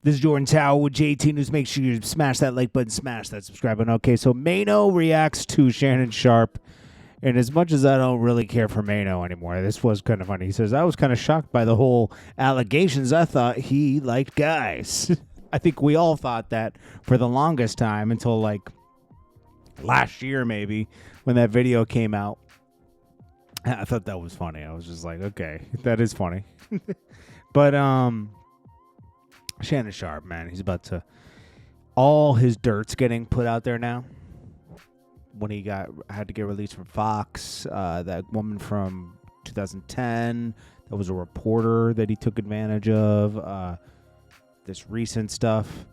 This is Jordan Tower with JT News. Make sure you smash that like button, smash that subscribe button. Okay, so Mano reacts to Shannon Sharpe. And as much as I don't really care for Mano anymore, this was kind of funny. He says, I was kind of shocked by the whole allegations. I thought he liked guys. I think we all thought that for the longest time until like last year maybe when that video came out. I thought that was funny. I was just like, okay, that is funny. But Shannon Sharpe, man, he's about to, all his dirt's getting put out there now. When he had to get released from Fox, that woman from 2010, that was a reporter that he took advantage of. This recent stuff,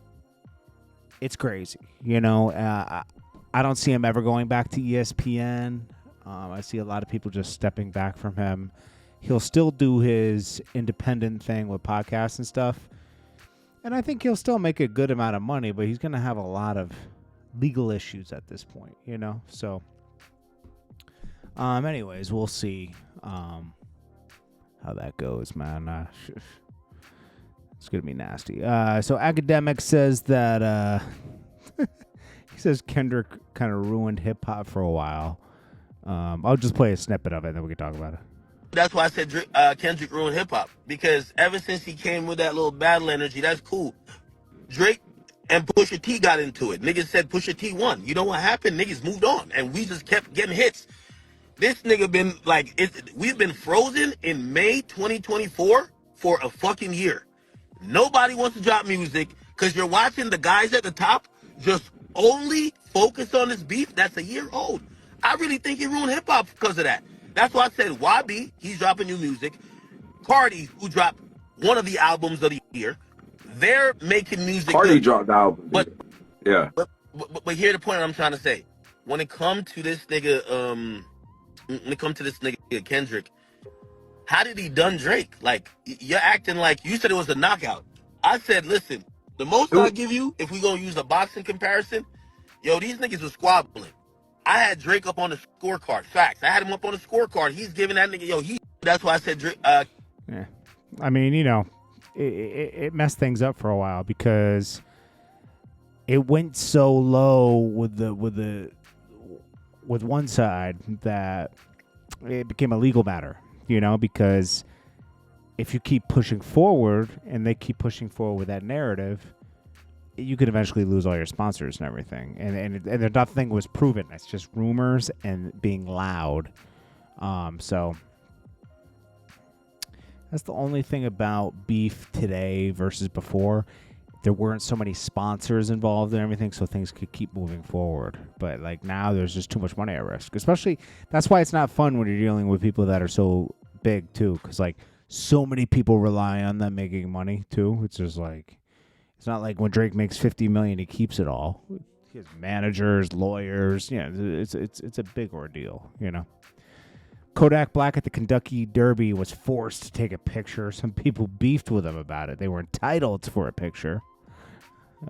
it's crazy. You know, I don't see him ever going back to ESPN. I see a lot of people just stepping back from him. He'll still do his independent thing with podcasts and stuff. And I think he'll still make a good amount of money, but he's going to have a lot of legal issues at this point, you know? So, anyways, we'll see how that goes, man. It's going to be nasty. So Academic says that he says Kendrick kind of ruined hip-hop for a while. I'll just play a snippet of it, and then we can talk about it. That's why I said Kendrick ruined hip-hop, because ever since he came with that little battle energy, that's cool. Drake and Pusha T got into it. Niggas said Pusha T won. You know what happened? Niggas moved on, and we just kept getting hits. This nigga been like, we've been frozen in May 2024 for a fucking year. Nobody wants to drop music because you're watching the guys at the top just only focus on this beef that's a year old. I really think he ruined hip-hop because of that. That's why I said YB, he's dropping new music. Cardi, who dropped one of the albums of the year, they're making music. Cardi dropped the album. But yeah. But here's the point I'm trying to say. When it comes to this nigga, Kendrick, how did he done Drake? Like, you're acting like you said it was a knockout. I said, listen, the most I'll give you, if we gonna use a boxing comparison, yo, these niggas was squabbling. I had Drake up on the scorecard. Facts. I had him up on the scorecard. He's giving that nigga, yo, that's why I said Drake. Yeah. I mean, you know, it messed things up for a while because it went so low with one side that it became a legal matter, you know, because if you keep pushing forward and they keep pushing forward with that narrative, you could eventually lose all your sponsors and everything. And nothing was proven. It's just rumors and being loud. So that's the only thing about beef today versus before. There weren't so many sponsors involved and everything, so things could keep moving forward. But like now, there's just too much money at risk. Especially, that's why it's not fun when you're dealing with people that are so big too, because like so many people rely on them making money too. It's just like, it's not like when Drake makes $50 million, he keeps it all. He has managers, lawyers. Yeah, it's a big ordeal, you know. Kodak Black at the Kentucky Derby was forced to take a picture. Some people beefed with him about it. They were entitled for a picture.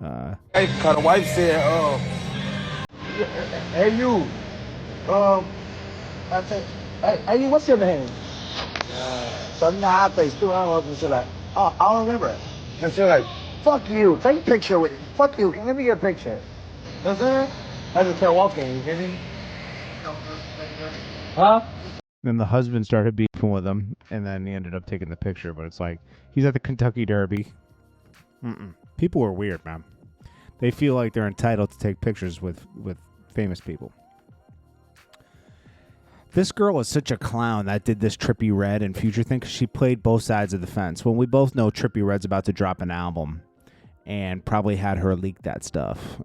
Hey, the wife said, hey, you. I said, hey, you, what's your name? So you know how I face too. I don't know. She's like, oh, I don't remember it. And she's like, fuck you. Take a picture with me. Fuck you. Let me get a picture. You know what I'm saying? I just kept walking. You hear me? Huh? Then the husband started beefing with him, and then he ended up taking the picture. But it's like, he's at the Kentucky Derby. People are weird, man. They feel like they're entitled to take pictures with famous people. This girl is such a clown that did this Trippy Red and Future thing, because she played both sides of the fence. When we both know Trippy Red's about to drop an album and probably had her leak that stuff.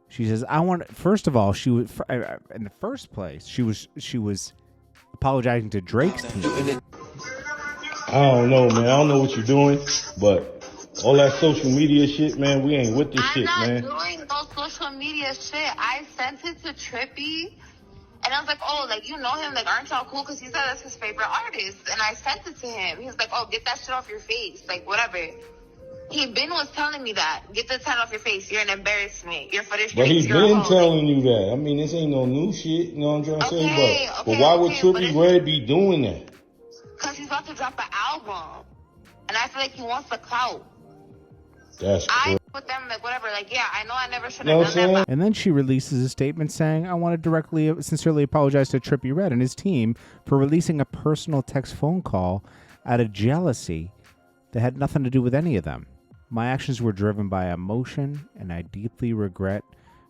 She says, I want, first of all, she was, in the first place, she was apologizing to Drake's team. I don't know, man. I don't know what you're doing, but all that social media shit, man, we ain't with this shit, man. I'm not doing no social media shit. I sent it to Trippy, and I was like, oh, like, you know him, like, aren't y'all cool? Because he said that's his favorite artist, and I sent it to him. He was like, oh, get that shit off your face, like, whatever. Ben was telling me that. Get the tat off your face. You're an embarrassment. You're for the streets. But he's been telling you that. I mean, this ain't no new shit. You know what I'm trying to say? But why would Trippy Red be doing that? Because he's about to drop an album. And I feel like he wants the clout. That's I crazy. with them, like, whatever. Like, yeah, I know I never should You know have what I'm done that, saying? And then she releases a statement saying, I want to sincerely apologize to Trippy Red and his team for releasing a personal text phone call out of jealousy that had nothing to do with any of them. My actions were driven by emotion, and I deeply regret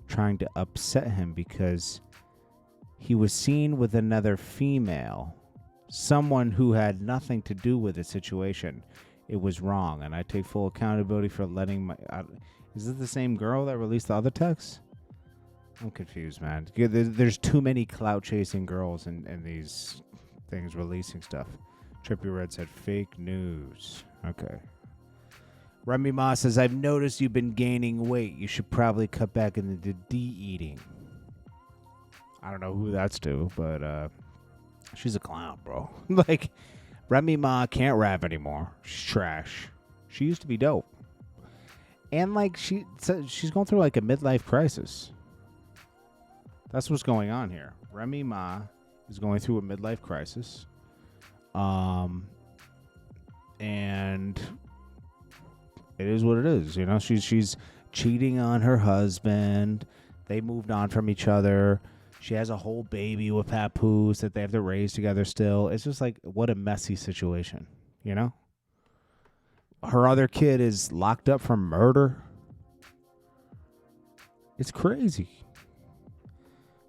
trying to upset him because he was seen with another female, someone who had nothing to do with the situation. It was wrong, and I take full accountability for letting my... is it the same girl that released the other text? I'm confused, man. There's too many clout-chasing girls in these things releasing stuff. Trippy Red said, fake news. Okay. Remy Ma says, I've noticed you've been gaining weight. You should probably cut back into the de-eating. I don't know who that's to, but she's a clown, bro. Like, Remy Ma can't rap anymore. She's trash. She used to be dope. And, like, she's going through, like, a midlife crisis. That's what's going on here. Remy Ma is going through a midlife crisis. And it is what it is. You know, she's cheating on her husband. They moved on from each other. She has a whole baby with Papoose that they have to raise together still. It's just like, what a messy situation, you know? Her other kid is locked up for murder. It's crazy.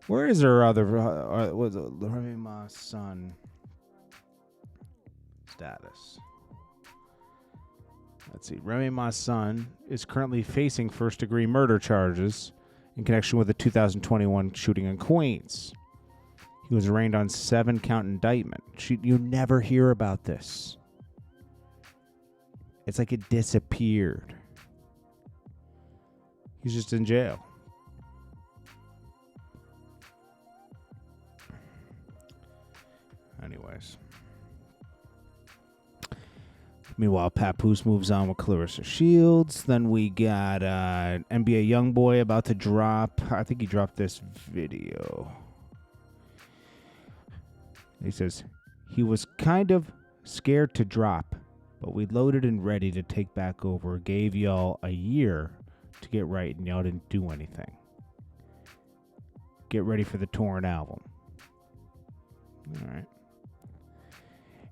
Where is her other, was it Remy Ma's son status? Let's see. Remy Ma's son is currently facing first-degree murder charges in connection with the 2021 shooting in Queens. He was arraigned on 7-count indictment. You never hear about this. It's like it disappeared. He's just in jail. Anyways. Meanwhile, Papoose moves on with Clarissa Shields. Then we got NBA YoungBoy about to drop. I think he dropped this video. He says, he was kind of scared to drop, but we loaded and ready to take back over. Gave y'all a year to get right, and y'all didn't do anything. Get ready for the torn album. All right.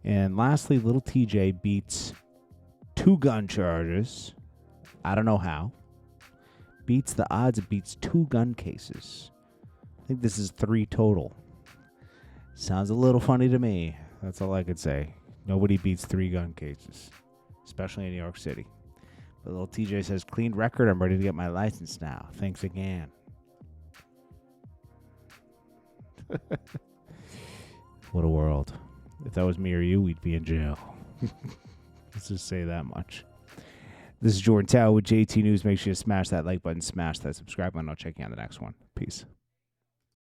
And lastly, Lil Tjay beats 2 gun charges. I don't know how. Beats the odds. It beats 2 gun cases. I think this is 3 total. Sounds a little funny to me. That's all I could say. Nobody beats 3 gun cases, especially in New York City. But Lil Tjay says, clean record. I'm ready to get my license now. Thanks again. What a world. If that was me or you, we'd be in jail. Let's just say that much. This is Jordan Tower with JT News. Make sure you smash that like button, smash that subscribe button. I'll check you on the next one. Peace.